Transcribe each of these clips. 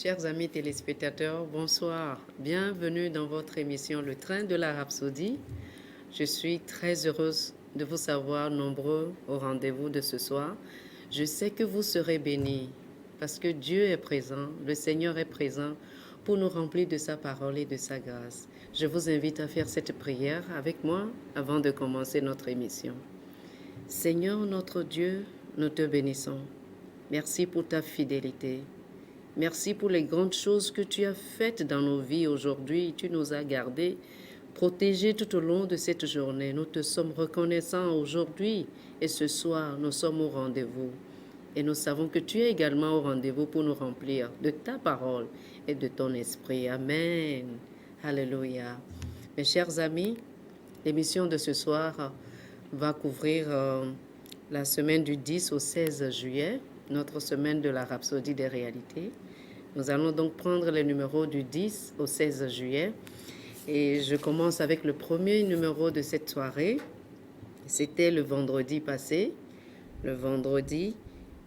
Chers amis téléspectateurs, bonsoir. Bienvenue dans votre émission Le Train de la Rhapsodie. Je suis très heureuse de vous savoir nombreux au rendez-vous de ce soir. Je sais que vous serez bénis parce que Dieu est présent, le Seigneur est présent pour nous remplir de sa parole et de sa grâce. Je vous invite à faire cette prière avec moi avant de commencer notre émission. Seigneur notre Dieu, nous te bénissons. Merci pour ta fidélité. Merci pour les grandes choses que tu as faites dans nos vies aujourd'hui. Tu nous as gardés, protégés tout au long de cette journée. Nous te sommes reconnaissants aujourd'hui et ce soir, nous sommes au rendez-vous. Et nous savons que tu es également au rendez-vous pour nous remplir de ta parole et de ton esprit. Amen. Alléluia. Mes chers amis, l'émission de ce soir va couvrir la semaine du 10 au 16 juillet, notre semaine de la Rhapsodie des réalités. Nous allons donc prendre les numéros du 10 au 16 juillet. Et je commence avec le premier numéro de cette soirée. C'était le vendredi passé, le vendredi,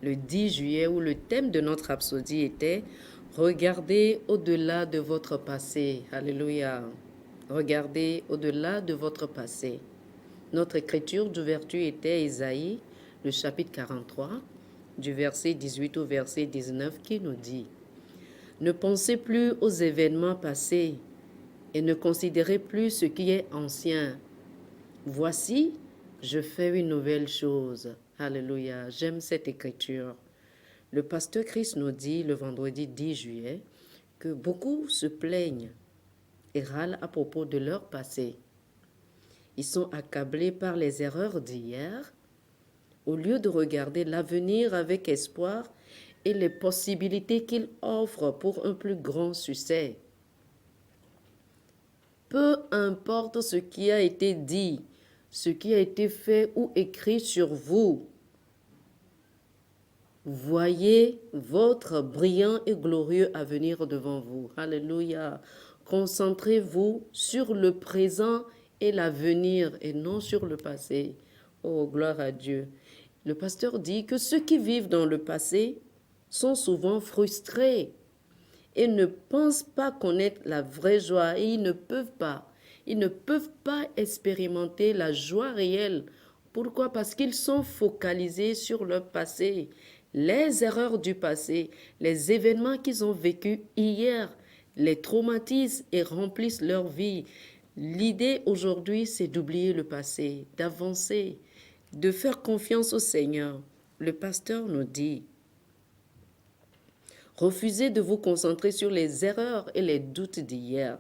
le 10 juillet, où le thème de notre rhapsodie était « Regardez au-delà de votre passé ». Alléluia. Regardez au-delà de votre passé. Notre écriture d'ouverture était Ésaïe, le chapitre 43, du verset 18 au verset 19, qui nous dit « Ne pensez plus aux événements passés et ne considérez plus ce qui est ancien. Voici, je fais une nouvelle chose. » Alléluia, j'aime cette écriture. Le pasteur Christ nous dit le vendredi 10 juillet que beaucoup se plaignent et râlent à propos de leur passé. Ils sont accablés par les erreurs d'hier au lieu de regarder l'avenir avec espoir et les possibilités qu'il offre pour un plus grand succès. Peu importe ce qui a été dit, ce qui a été fait ou écrit sur vous, voyez votre brillant et glorieux avenir devant vous. Alléluia. Concentrez-vous sur le présent et l'avenir et non sur le passé. Oh, gloire à Dieu. Le pasteur dit que ceux qui vivent dans le passé sont souvent frustrés et ne pensent pas connaître la vraie joie et ils ne peuvent pas expérimenter la joie réelle. Pourquoi? Parce qu'ils sont focalisés sur leur passé, les erreurs du passé, les événements qu'ils ont vécus hier, les traumatisent et remplissent leur vie. L'idée aujourd'hui, c'est d'oublier le passé, d'avancer, de faire confiance au Seigneur. Le pasteur nous dit, refusez de vous concentrer sur les erreurs et les doutes d'hier.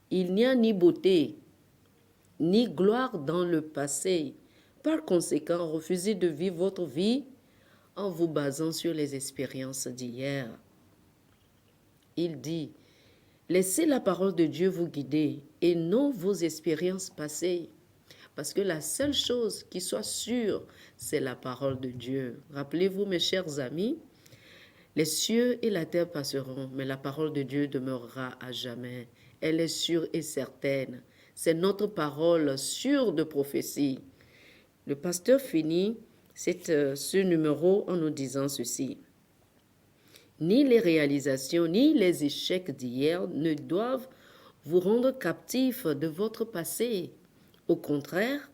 Il n'y a ni beauté, ni gloire dans le passé. Par conséquent, refusez de vivre votre vie en vous basant sur les expériences d'hier. Il dit, laissez la parole de Dieu vous guider et non vos expériences passées. Parce que la seule chose qui soit sûre, c'est la parole de Dieu. Rappelez-vous, mes chers amis, les cieux et la terre passeront, mais la parole de Dieu demeurera à jamais. Elle est sûre et certaine. C'est notre parole sûre de prophétie. Le pasteur finit ce numéro en nous disant ceci. Ni les réalisations, ni les échecs d'hier ne doivent vous rendre captifs de votre passé. Au contraire,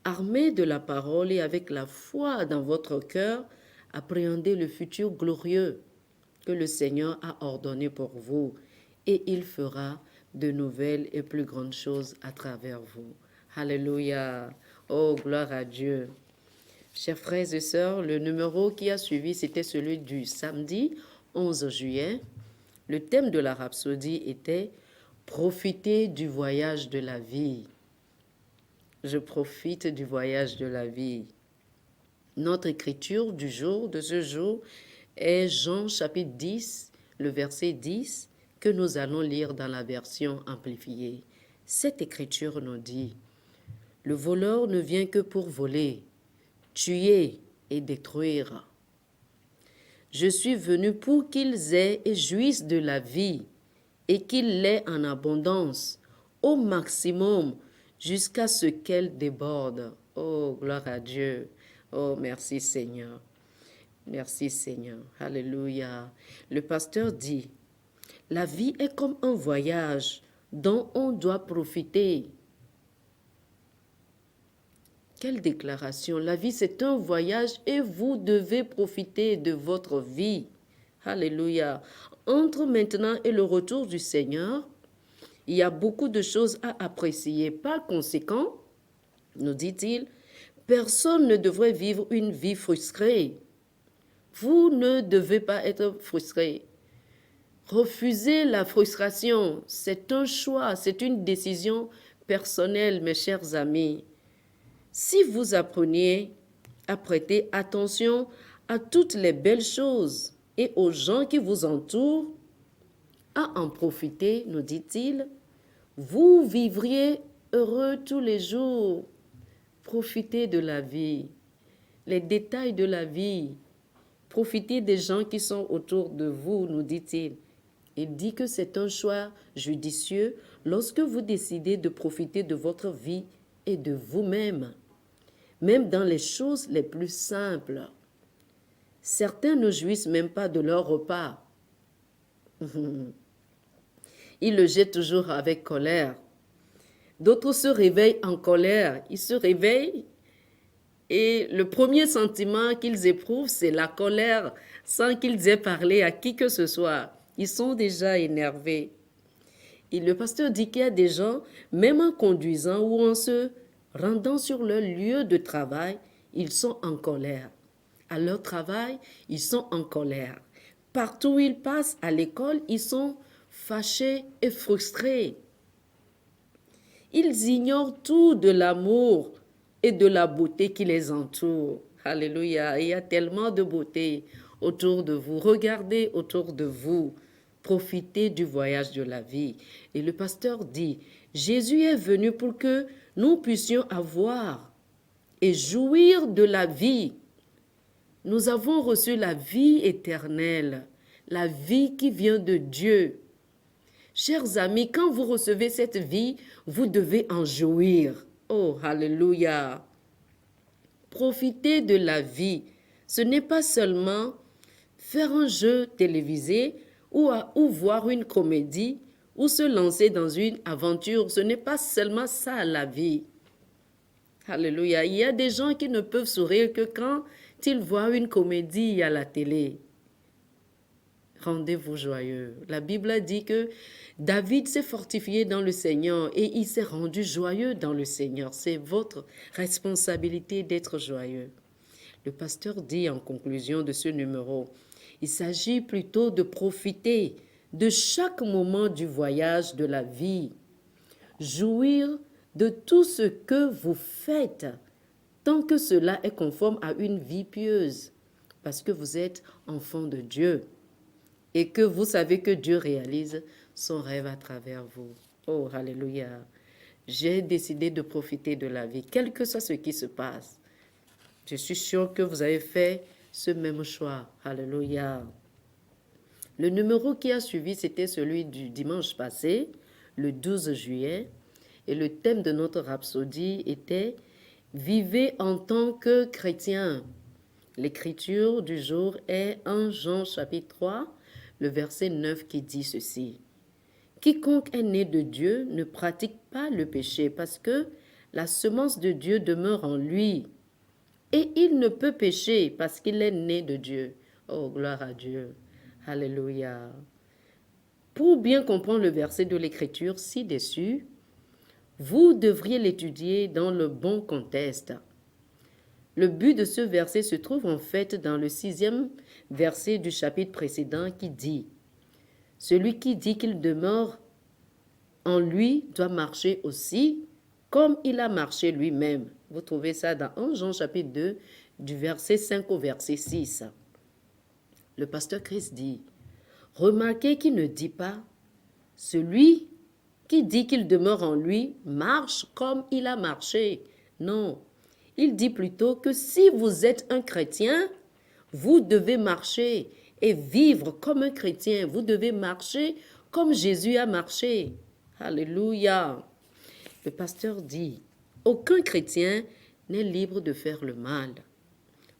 armés de la parole et avec la foi dans votre cœur, appréhendez le futur glorieux que le Seigneur a ordonné pour vous, et il fera de nouvelles et plus grandes choses à travers vous. Alléluia. Oh, gloire à Dieu. Chers frères et sœurs, le numéro qui a suivi, c'était celui du samedi 11 juillet. Le thème de la rhapsodie était « Profiter du voyage de la vie ». Je profite du voyage de la vie. Notre écriture du jour, de ce jour, est Jean chapitre 10, le verset 10, que nous allons lire dans la version amplifiée. Cette écriture nous dit, « Le voleur ne vient que pour voler, tuer et détruire. Je suis venu pour qu'ils aient et jouissent de la vie et qu'ils l'aient en abondance, au maximum, jusqu'à ce qu'elle déborde. » Oh, gloire à Dieu. Oh, merci Seigneur. Merci Seigneur. Alléluia. Le pasteur dit, La vie est comme un voyage dont on doit profiter. Quelle déclaration! La vie, c'est un voyage et vous devez profiter de votre vie. Alléluia. Entre maintenant et le retour du Seigneur, il y a beaucoup de choses à apprécier. Par conséquent, nous dit-il, personne ne devrait vivre une vie frustrée. Vous ne devez pas être frustré. Refusez la frustration. C'est un choix, c'est une décision personnelle, mes chers amis. Si vous appreniez à prêter attention à toutes les belles choses et aux gens qui vous entourent, à en profiter, nous dit-il, vous vivriez heureux tous les jours. Profitez de la vie, les détails de la vie. Profitez des gens qui sont autour de vous, nous dit-il. Il dit que c'est un choix judicieux lorsque vous décidez de profiter de votre vie et de vous-même, même dans les choses les plus simples. Certains ne jouissent même pas de leur repas. Ils le jettent toujours avec colère. D'autres se réveillent en colère. Ils se réveillent et le premier sentiment qu'ils éprouvent, c'est la colère sans qu'ils aient parlé à qui que ce soit. Ils sont déjà énervés. Et le pasteur dit qu'il y a des gens, même en conduisant ou en se rendant sur leur lieu de travail, ils sont en colère. À leur travail, ils sont en colère. Partout où ils passent, à l'école, ils sont fâchés et frustrés. Ils ignorent tout de l'amour et de la beauté qui les entoure. Alléluia, il y a tellement de beauté autour de vous. Regardez autour de vous. Profitez du voyage de la vie. Et le pasteur dit, Jésus est venu pour que nous puissions avoir et jouir de la vie. Nous avons reçu la vie éternelle, la vie qui vient de Dieu. Chers amis, quand vous recevez cette vie, vous devez en jouir. Oh, alléluia! Profitez de la vie. Ce n'est pas seulement faire un jeu télévisé ou voir une comédie ou se lancer dans une aventure. Ce n'est pas seulement ça la vie. Alléluia. Il y a des gens qui ne peuvent sourire que quand ils voient une comédie à la télé. Rendez-vous joyeux. La Bible a dit que David s'est fortifié dans le Seigneur et il s'est rendu joyeux dans le Seigneur. C'est votre responsabilité d'être joyeux. Le pasteur dit en conclusion de ce numéro, il s'agit plutôt de profiter de chaque moment du voyage de la vie. Jouir de tout ce que vous faites tant que cela est conforme à une vie pieuse parce que vous êtes enfant de Dieu. Et que vous savez que Dieu réalise son rêve à travers vous. Oh, alléluia. J'ai décidé de profiter de la vie, quel que soit ce qui se passe. Je suis sûre que vous avez fait ce même choix. Alléluia. Le numéro qui a suivi, c'était celui du dimanche passé, le 12 juillet. Et le thème de notre rhapsodie était « Vivez en tant que chrétien ». L'écriture du jour est en Jean chapitre 3, le verset 9 qui dit ceci. Quiconque est né de Dieu ne pratique pas le péché parce que la semence de Dieu demeure en lui. Et il ne peut pécher parce qu'il est né de Dieu. Oh, gloire à Dieu. Alléluia. Pour bien comprendre le verset de l'écriture ci-dessus, vous devriez l'étudier dans le bon contexte. Le but de ce verset se trouve en fait dans le 6e verset du chapitre précédent qui dit « Celui qui dit qu'il demeure en lui doit marcher aussi comme il a marché lui-même. » Vous trouvez ça dans 1 Jean chapitre 2 du verset 5 au verset 6. Le pasteur Christ dit « Remarquez qu'il ne dit pas « Celui qui dit qu'il demeure en lui marche comme il a marché. » Non. Il dit plutôt que si vous êtes un chrétien, vous devez marcher et vivre comme un chrétien. Vous devez marcher comme Jésus a marché. Alléluia. Le pasteur dit, aucun chrétien n'est libre de faire le mal.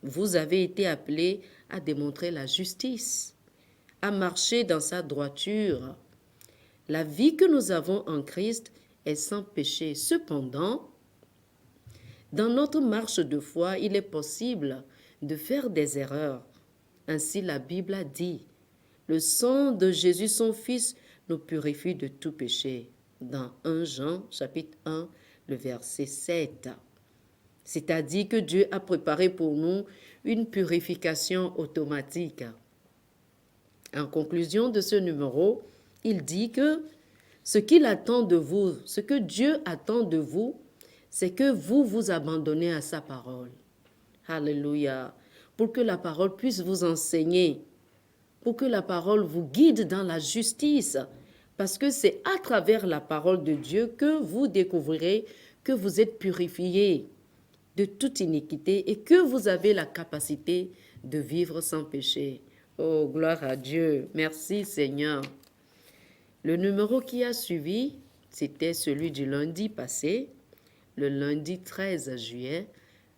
Vous avez été appelé à démontrer la justice, à marcher dans sa droiture, La vie que nous avons en Christ est sans péché. Cependant, dans notre marche de foi, il est possible de faire des erreurs. Ainsi, la Bible a dit, le sang de Jésus, son Fils, nous purifie de tout péché. Dans 1 Jean, chapitre 1, le verset 7. C'est-à-dire que Dieu a préparé pour nous une purification automatique. En conclusion de ce numéro, il dit que ce qu'il attend de vous, ce que Dieu attend de vous, c'est que vous vous abandonnez à sa parole. Alléluia. Pour que la parole puisse vous enseigner, pour que la parole vous guide dans la justice. Parce que c'est à travers la parole de Dieu que vous découvrirez que vous êtes purifiés de toute iniquité et que vous avez la capacité de vivre sans péché. Oh, gloire à Dieu. Merci Seigneur. Le numéro qui a suivi, c'était celui du lundi passé, le lundi 13 juillet.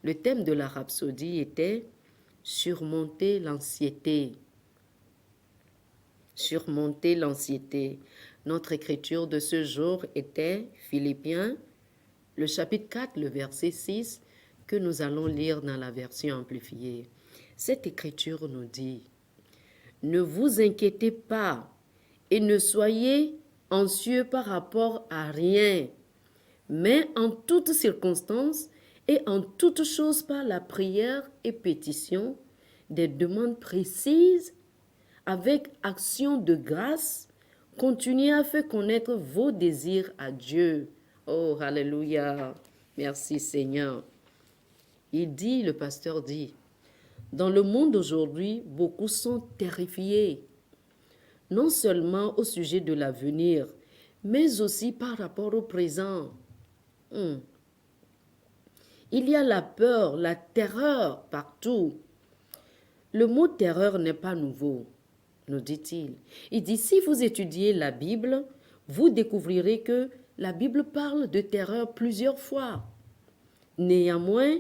Le thème de la rhapsodie était « Surmonter l'anxiété ». Surmonter l'anxiété. Notre écriture de ce jour était Philippiens, le chapitre 4, le verset 6, que nous allons lire dans la version amplifiée. Cette écriture nous dit « Ne vous inquiétez pas et ne soyez anxieux par rapport à rien, mais en toutes circonstances et en toutes choses par la prière et pétition, des demandes précises, avec action de grâce, continuez à faire connaître vos désirs à Dieu. » Oh, alléluia. Merci Seigneur. Il dit, le pasteur dit, dans le monde aujourd'hui, beaucoup sont terrifiés, non seulement au sujet de l'avenir, mais aussi par rapport au présent. Il y a la peur, la terreur partout. Le mot terreur n'est pas nouveau, nous dit-il. Il dit, si vous étudiez la Bible, vous découvrirez que la Bible parle de terreur plusieurs fois. Néanmoins,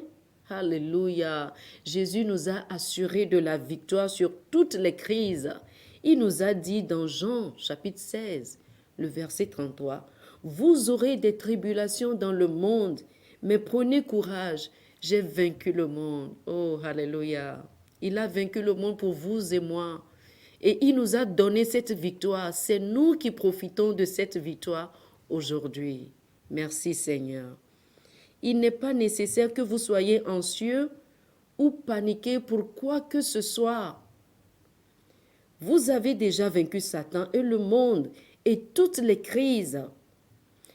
alléluia, Jésus nous a assuré de la victoire sur toutes les crises. Il nous a dit dans Jean chapitre 16, le verset 33, « Vous aurez des tribulations dans le monde, mais prenez courage, j'ai vaincu le monde. » Oh, alléluia. Il a vaincu le monde pour vous et moi. Et il nous a donné cette victoire. C'est nous qui profitons de cette victoire aujourd'hui. Merci Seigneur. Il n'est pas nécessaire que vous soyez anxieux ou paniqués pour quoi que ce soit. Vous avez déjà vaincu Satan et le monde et toutes les crises.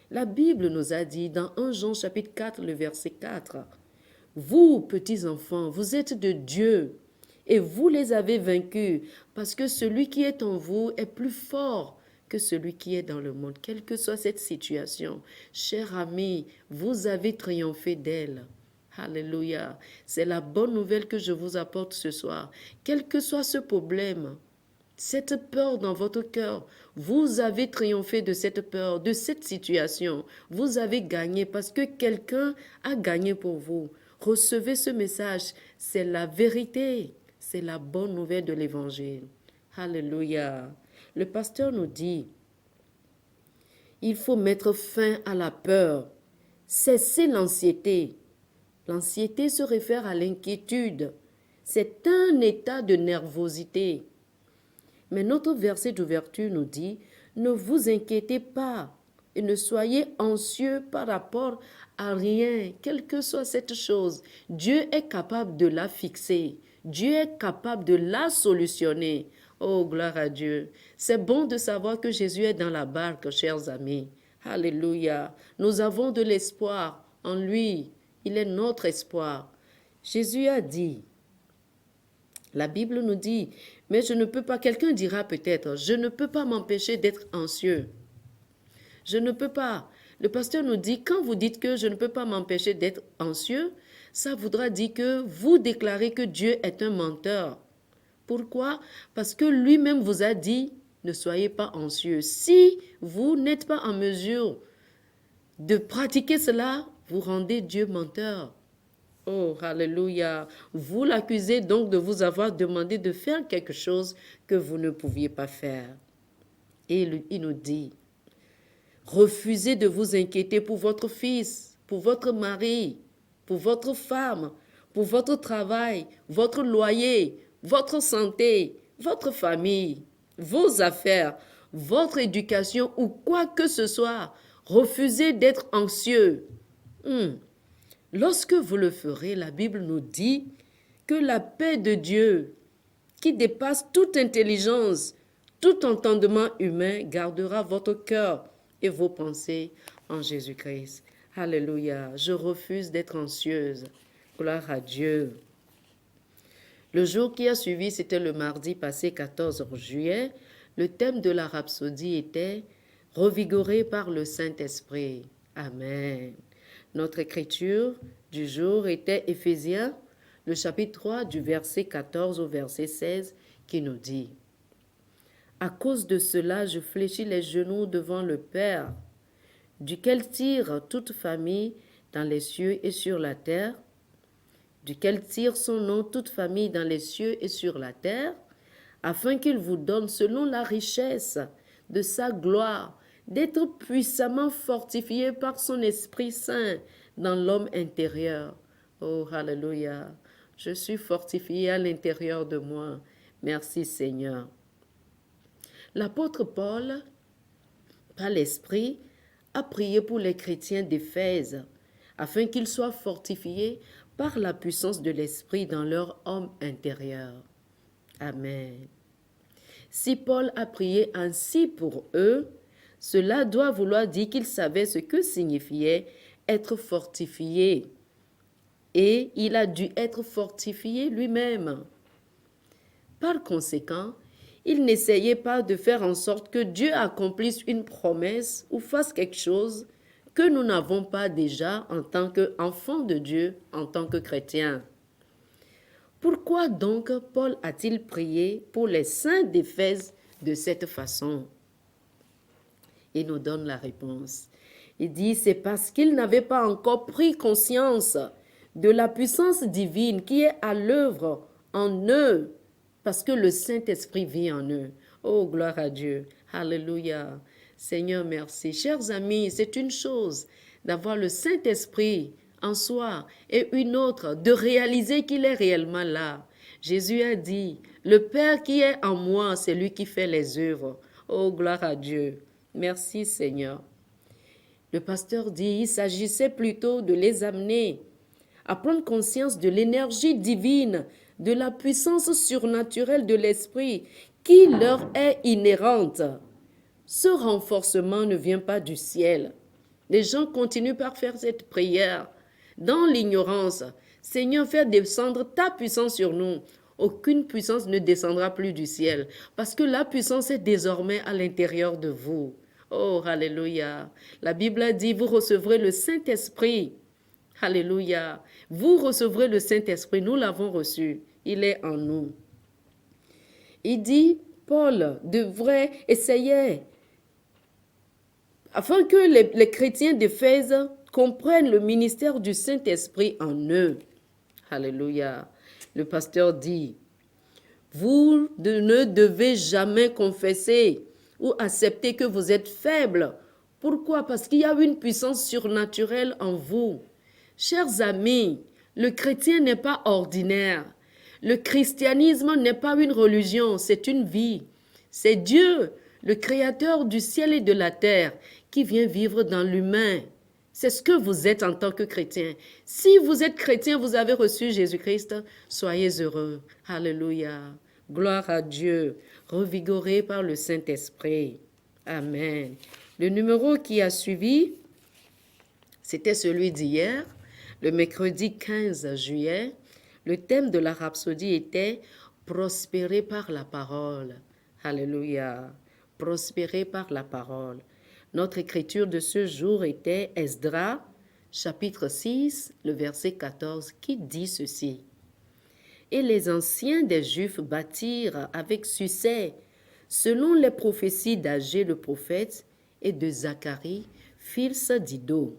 La Bible nous a dit dans 1 Jean chapitre 4, le verset 4, « Vous, petits enfants, vous êtes de Dieu et vous les avez vaincus parce que celui qui est en vous est plus fort que celui qui est dans le monde. » Quelle que soit cette situation, cher ami, vous avez triomphé d'elle. Alléluia. C'est la bonne nouvelle que je vous apporte ce soir. Quel que soit ce problème, cette peur dans votre cœur, vous avez triomphé de cette peur, de cette situation. Vous avez gagné parce que quelqu'un a gagné pour vous. Recevez ce message. C'est la vérité. C'est la bonne nouvelle de l'évangile. Alléluia. Le pasteur nous dit, il faut mettre fin à la peur, cesser l'anxiété. L'anxiété se réfère à l'inquiétude. C'est un état de nervosité. Mais notre verset d'ouverture nous dit, ne vous inquiétez pas et ne soyez anxieux par rapport à rien, quelle que soit cette chose. Dieu est capable de la fixer. Dieu est capable de la solutionner. Oh, gloire à Dieu. C'est bon de savoir que Jésus est dans la barque, chers amis. Alléluia. Nous avons de l'espoir en lui. Il est notre espoir. Jésus a dit, la Bible nous dit, mais je ne peux pas, quelqu'un dira peut-être, je ne peux pas m'empêcher d'être anxieux. Je ne peux pas. Le pasteur nous dit, quand vous dites que je ne peux pas m'empêcher d'être anxieux, ça voudra dire que vous déclarez que Dieu est un menteur. Pourquoi? Parce que lui-même vous a dit, ne soyez pas anxieux. Si vous n'êtes pas en mesure de pratiquer cela, vous rendez Dieu menteur. Oh, alléluia. Vous l'accusez donc de vous avoir demandé de faire quelque chose que vous ne pouviez pas faire. Et il nous dit, Refusez de vous inquiéter pour votre fils, pour votre mari, pour votre femme, pour votre travail, votre loyer, votre santé, votre famille, vos affaires, votre éducation ou quoi que ce soit. Refusez d'être anxieux. Lorsque vous le ferez, la Bible nous dit que la paix de Dieu, qui dépasse toute intelligence, tout entendement humain, gardera votre cœur et vos pensées en Jésus-Christ. Alléluia. Je refuse d'être anxieuse. Gloire à Dieu. Le jour qui a suivi, c'était le mardi passé 14 juillet. Le thème de la rhapsodie était « Revigoré par le Saint-Esprit ». Amen. Notre écriture du jour était Éphésiens, le chapitre 3 du verset 14 au verset 16 qui nous dit « À cause de cela, je fléchis les genoux devant le Père, duquel tire toute famille dans les cieux et sur la terre, duquel tire son nom toute famille dans les cieux et sur la terre, afin qu'il vous donne selon la richesse de sa gloire, d'être puissamment fortifié par son Esprit Saint dans l'homme intérieur. » Oh, alléluia. Je suis fortifié à l'intérieur de moi. Merci Seigneur. L'apôtre Paul, par l'Esprit, a prié pour les chrétiens d'Éphèse, afin qu'ils soient fortifiés par la puissance de l'Esprit dans leur homme intérieur. Amen. Si Paul a prié ainsi pour eux, cela doit vouloir dire qu'il savait ce que signifiait être fortifié. Et il a dû être fortifié lui-même. Par conséquent, il n'essayait pas de faire en sorte que Dieu accomplisse une promesse ou fasse quelque chose que nous n'avons pas déjà en tant qu'enfants de Dieu, en tant que chrétiens. Pourquoi donc Paul a-t-il prié pour les saints d'Éphèse de cette façon? Il nous donne la réponse. Il dit, c'est parce qu'ils n'avaient pas encore pris conscience de la puissance divine qui est à l'œuvre en eux, parce que le Saint-Esprit vit en eux. Oh, gloire à Dieu. Alléluia. Seigneur, merci. Chers amis, c'est une chose d'avoir le Saint-Esprit en soi et une autre de réaliser qu'il est réellement là. Jésus a dit, le Père qui est en moi, c'est lui qui fait les œuvres. Oh, gloire à Dieu. Merci Seigneur. Le pasteur dit, il s'agissait plutôt de les amener à prendre conscience de l'énergie divine, de la puissance surnaturelle de l'Esprit qui leur est inhérente. Ce renforcement ne vient pas du ciel. Les gens continuent par faire cette prière dans l'ignorance. Seigneur, fais descendre ta puissance sur nous. Aucune puissance ne descendra plus du ciel parce que la puissance est désormais à l'intérieur de vous. Oh, alléluia. La Bible a dit, vous recevrez le Saint-Esprit. Alléluia. Vous recevrez le Saint-Esprit. Nous l'avons reçu. Il est en nous. Il dit, Paul devrait essayer, afin que les chrétiens d'Éphèse comprennent le ministère du Saint-Esprit en eux. Alléluia. Le pasteur dit, vous ne devez jamais confesser ou accepter que vous êtes faible. Pourquoi? Parce qu'il y a une puissance surnaturelle en vous. Chers amis, le chrétien n'est pas ordinaire. Le christianisme n'est pas une religion, c'est une vie. C'est Dieu, le créateur du ciel et de la terre, qui vient vivre dans l'humain. C'est ce que vous êtes en tant que chrétien. Si vous êtes chrétien, vous avez reçu Jésus-Christ, soyez heureux. Alléluia. Gloire à Dieu, revigoré par le Saint-Esprit. Amen. Le numéro qui a suivi, c'était celui d'hier, le mercredi 15 juillet. Le thème de la rhapsodie était « Prospérer par la parole ». Alléluia. Prospérer par la parole. Notre écriture de ce jour était Esdras, chapitre 6, le verset 14, qui dit ceci. « Et les anciens des Juifs bâtirent avec succès, selon les prophéties d'Agé le prophète et de Zacharie, fils d'Iddo.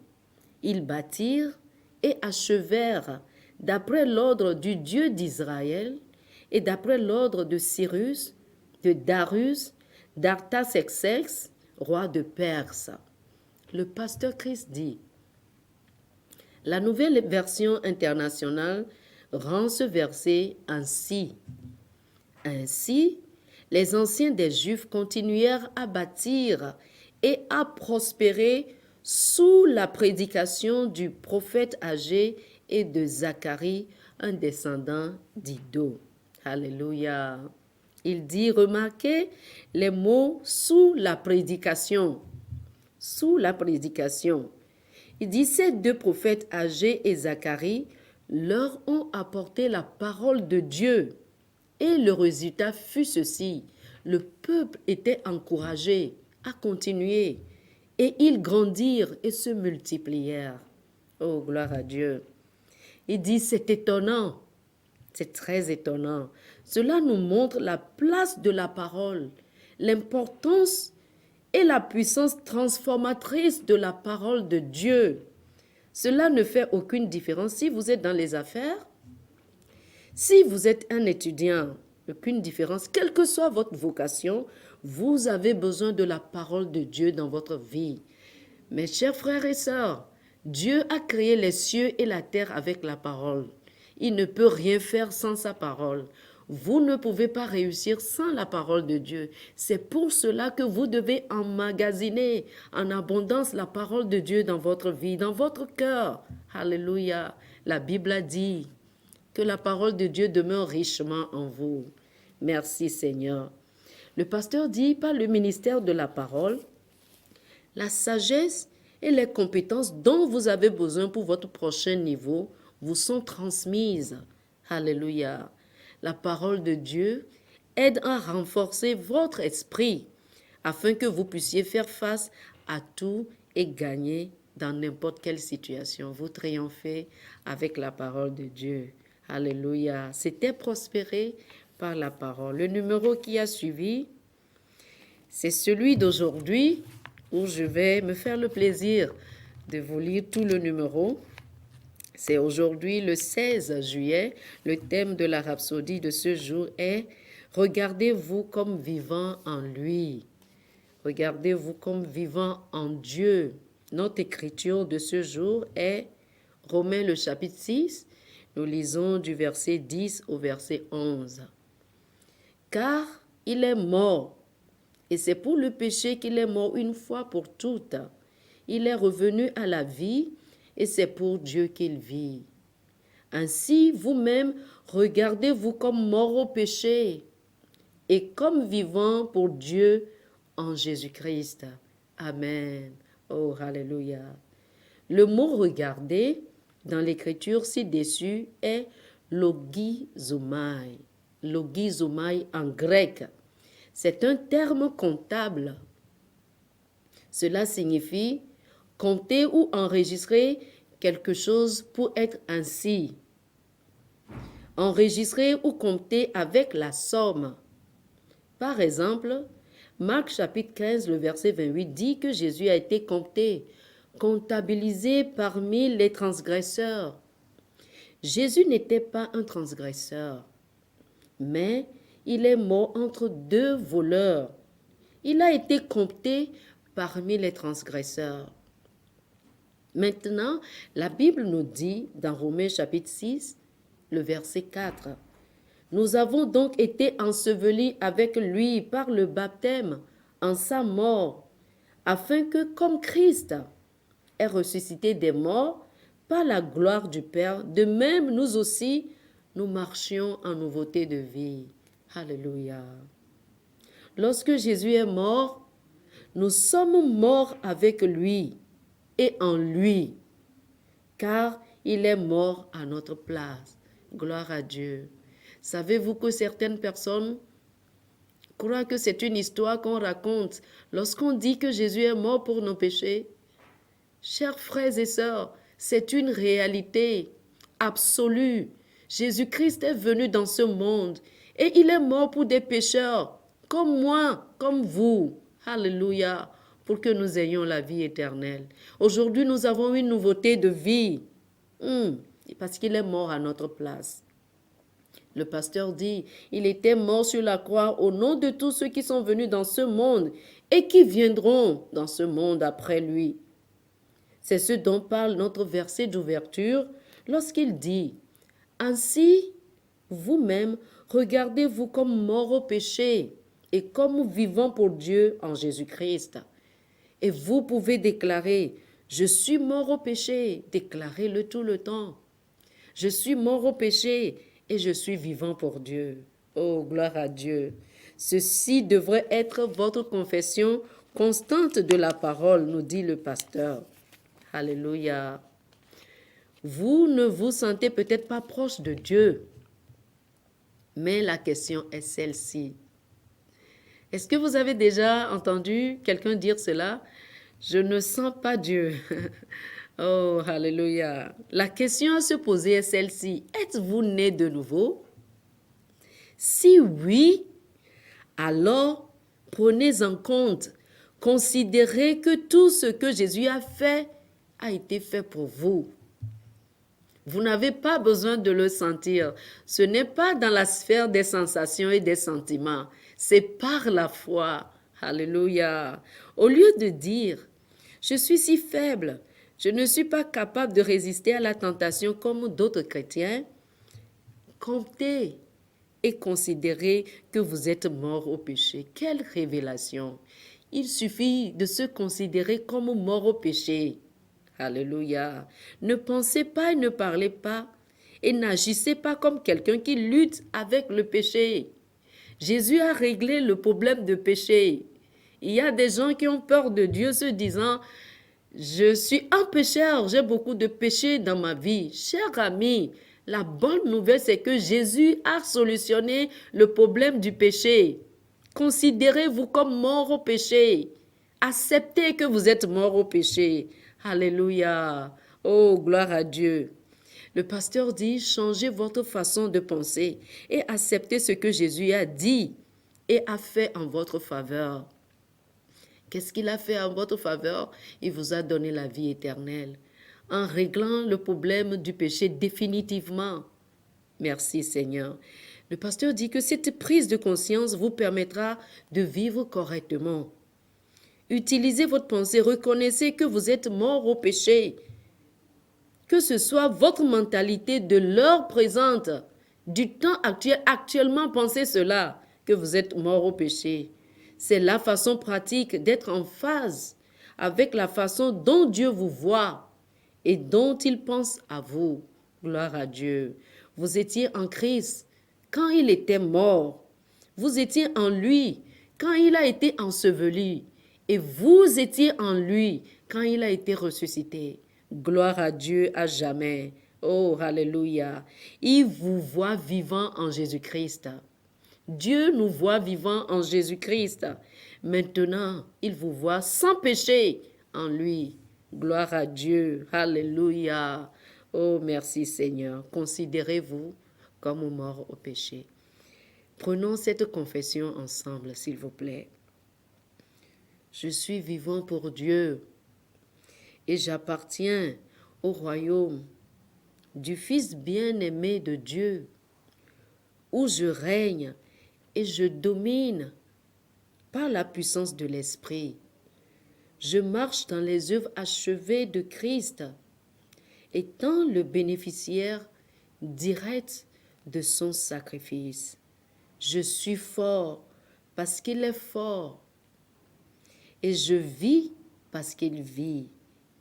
Ils bâtirent et achevèrent d'après l'ordre du Dieu d'Israël et d'après l'ordre de Cyrus, de Darius, d'Artaxerxès, roi de Perse. » le pasteur Chris dit, la nouvelle version internationale rend ce verset ainsi. Ainsi, les anciens des Juifs continuèrent à bâtir et à prospérer sous la prédication du prophète Agé et de Zacharie, un descendant d'Iddo. Alléluia. Il dit, remarquez les mots sous la prédication. Sous la prédication. Il dit, ces deux prophètes Agé et Zacharie leur ont apporté la parole de Dieu. Et le résultat fut ceci. Le peuple était encouragé à continuer. Et ils grandirent et se multiplièrent. Oh, gloire à Dieu. Il dit, c'est étonnant. C'est très étonnant. Cela nous montre la place de la parole, l'importance et la puissance transformatrice de la parole de Dieu. Cela ne fait aucune différence si vous êtes dans les affaires, si vous êtes un étudiant, aucune différence. Quelle que soit votre vocation, vous avez besoin de la parole de Dieu dans votre vie. Mes chers frères et sœurs, Dieu a créé les cieux et la terre avec la parole. Il ne peut rien faire sans sa parole. Vous ne pouvez pas réussir sans la parole de Dieu. C'est pour cela que vous devez emmagasiner en abondance la parole de Dieu dans votre vie, dans votre cœur. Alléluia. La Bible a dit que la parole de Dieu demeure richement en vous. Merci Seigneur. Le pasteur dit, par le ministère de la parole, la sagesse et les compétences dont vous avez besoin pour votre prochain niveau vous sont transmises. Alléluia. La parole de Dieu aide à renforcer votre esprit afin que vous puissiez faire face à tout et gagner dans n'importe quelle situation. Vous triomphez avec la parole de Dieu. Alléluia. C'était prospérer par la parole. Le numéro qui a suivi, c'est celui d'aujourd'hui où je vais me faire le plaisir de vous lire tout le numéro. C'est aujourd'hui le 16 juillet. Le thème de la rhapsodie de ce jour est « Regardez-vous comme vivant en lui ». Regardez-vous comme vivant en Dieu. Notre écriture de ce jour est Romains le chapitre 6. Nous lisons du verset 10 au verset 11. « Car il est mort, et c'est pour le péché qu'il est mort une fois pour toutes. Il est revenu à la vie, et c'est pour Dieu qu'il vit. Ainsi, vous-même, regardez-vous comme mort au péché et comme vivant pour Dieu en Jésus-Christ. Amen. Oh, alléluia. Le mot « regarder » dans l'écriture ci-dessus est logizomai. Logizomai en grec. C'est un terme comptable. Cela signifie compter ou enregistrer quelque chose pour être ainsi. Enregistrer ou compter avec la somme. Par exemple, Marc chapitre 15, le verset 28 dit que Jésus a été compté, comptabilisé parmi les transgresseurs. Jésus n'était pas un transgresseur, mais il est mort entre deux voleurs. Il a été compté parmi les transgresseurs. Maintenant, la Bible nous dit dans Romains chapitre 6, le verset 4, « Nous avons donc été ensevelis avec lui par le baptême en sa mort, afin que, comme Christ est ressuscité des morts par la gloire du Père, de même nous aussi, nous marchions en nouveauté de vie. » Alléluia. Lorsque Jésus est mort, nous sommes morts avec lui et en lui, car il est mort à notre place. Gloire à Dieu. Savez-vous que certaines personnes croient que c'est une histoire qu'on raconte lorsqu'on dit que Jésus est mort pour nos péchés? Chers frères et sœurs, c'est une réalité absolue. Jésus-Christ est venu dans ce monde et il est mort pour des pécheurs, comme moi, comme vous. Alléluia, pour que nous ayons la vie éternelle. Aujourd'hui, nous avons une nouveauté de vie, parce qu'il est mort à notre place. Le pasteur dit, il était mort sur la croix au nom de tous ceux qui sont venus dans ce monde et qui viendront dans ce monde après lui. C'est ce dont parle notre verset d'ouverture lorsqu'il dit « Ainsi, vous-même, regardez-vous comme morts au péché et comme vivants pour Dieu en Jésus-Christ. » Et vous pouvez déclarer « Je suis mort au péché », déclarez-le tout le temps. « Je suis mort au péché et je suis vivant pour Dieu. » Oh, gloire à Dieu. Ceci devrait être votre confession constante de la parole, nous dit le pasteur. Alléluia. Vous ne vous sentez peut-être pas proche de Dieu, mais la question est celle-ci. Est-ce que vous avez déjà entendu quelqu'un dire cela? Je ne sens pas Dieu. Oh, alléluia. La question à se poser est celle-ci. Êtes-vous né de nouveau? Si oui, alors prenez en compte, considérez que tout ce que Jésus a été fait pour vous. Vous n'avez pas besoin de le sentir. Ce n'est pas dans la sphère des sensations et des sentiments. C'est par la foi. Alléluia. Au lieu de dire, je suis si faible, je ne suis pas capable de résister à la tentation comme d'autres chrétiens, comptez et considérez que vous êtes mort au péché. Quelle révélation! Il suffit de se considérer comme mort au péché. Alléluia. Ne pensez pas et ne parlez pas et n'agissez pas comme quelqu'un qui lutte avec le péché. Jésus a réglé le problème de péché. Il y a des gens qui ont peur de Dieu se disant « Je suis un pécheur, j'ai beaucoup de péchés dans ma vie. » Cher ami, la bonne nouvelle, c'est que Jésus a solutionné le problème du péché. Considérez-vous comme mort au péché. Acceptez que vous êtes mort au péché. Alléluia. Oh, gloire à Dieu. Le pasteur dit, changez votre façon de penser et acceptez ce que Jésus a dit et a fait en votre faveur. Qu'est-ce qu'il a fait en votre faveur? Il vous a donné la vie éternelle en réglant le problème du péché définitivement. Merci Seigneur. Le pasteur dit que cette prise de conscience vous permettra de vivre correctement. Utilisez votre pensée, reconnaissez que vous êtes mort au péché. Que ce soit votre mentalité de l'heure présente, du temps actuel, actuellement pensez cela, que vous êtes mort au péché. C'est la façon pratique d'être en phase avec la façon dont Dieu vous voit et dont il pense à vous. Gloire à Dieu. Vous étiez en Christ quand il était mort. Vous étiez en lui quand il a été enseveli. Et vous étiez en lui quand il a été ressuscité. Gloire à Dieu à jamais. Oh, alléluia. Il vous voit vivant en Jésus-Christ. Dieu nous voit vivant en Jésus-Christ. Maintenant, il vous voit sans péché en lui. Gloire à Dieu. Alléluia. Oh, merci Seigneur. Considérez-vous comme mort au péché. Prenons cette confession ensemble, s'il vous plaît. Je suis vivant pour Dieu et j'appartiens au royaume du Fils bien-aimé de Dieu, où je règne et je domine par la puissance de l'Esprit. Je marche dans les œuvres achevées de Christ, étant le bénéficiaire direct de son sacrifice. Je suis fort parce qu'il est fort et je vis parce qu'il vit.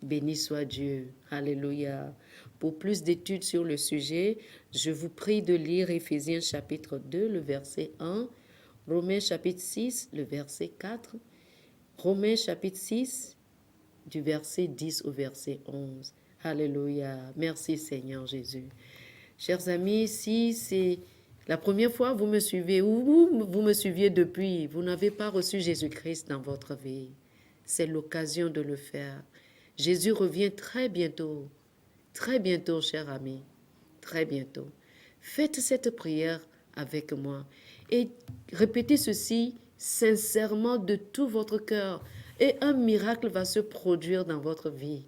Béni soit Dieu. Alléluia. Pour plus d'études sur le sujet, je vous prie de lire Éphésiens chapitre 2, le verset 1, Romains chapitre 6, le verset 4, Romains chapitre 6, du verset 10 au verset 11. Alléluia. Merci Seigneur Jésus. Chers amis, si c'est la première fois que vous me suivez ou vous me suiviez depuis, vous n'avez pas reçu Jésus-Christ dans votre vie, c'est l'occasion de le faire. Jésus revient très bientôt, cher ami, très bientôt. Faites cette prière avec moi et répétez ceci sincèrement de tout votre cœur et un miracle va se produire dans votre vie,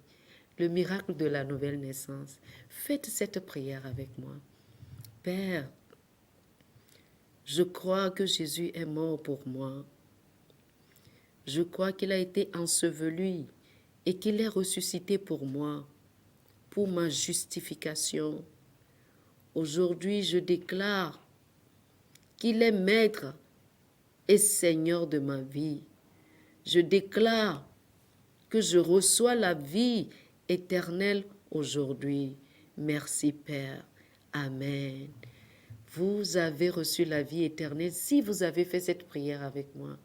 le miracle de la nouvelle naissance. Faites cette prière avec moi. Père, je crois que Jésus est mort pour moi. Je crois qu'il a été enseveli et qu'il est ressuscité pour moi, pour ma justification. Aujourd'hui, je déclare qu'il est maître et Seigneur de ma vie. Je déclare que je reçois la vie éternelle aujourd'hui. Merci Père. Amen. Vous avez reçu la vie éternelle si vous avez fait cette prière avec moi.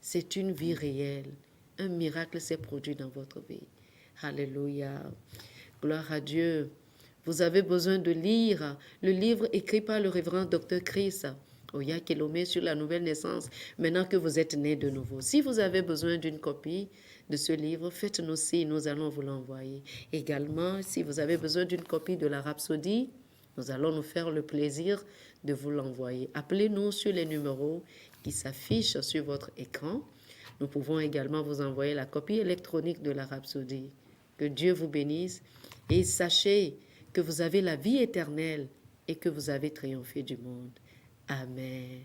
C'est une vie réelle. Un miracle s'est produit dans votre vie. Alléluia. Gloire à Dieu. Vous avez besoin de lire le livre écrit par le révérend Dr. Chris Oya Kilomé sur la nouvelle naissance, maintenant que vous êtes né de nouveau. Si vous avez besoin d'une copie de ce livre, faites-nous signe, nous allons vous l'envoyer. Également, si vous avez besoin d'une copie de la Rhapsodie, nous allons nous faire le plaisir de vous l'envoyer. Appelez-nous sur les numéros qui s'affichent sur votre écran. Nous pouvons également vous envoyer la copie électronique de la Rhapsodie. Que Dieu vous bénisse et sachez que vous avez la vie éternelle et que vous avez triomphé du monde. Amen.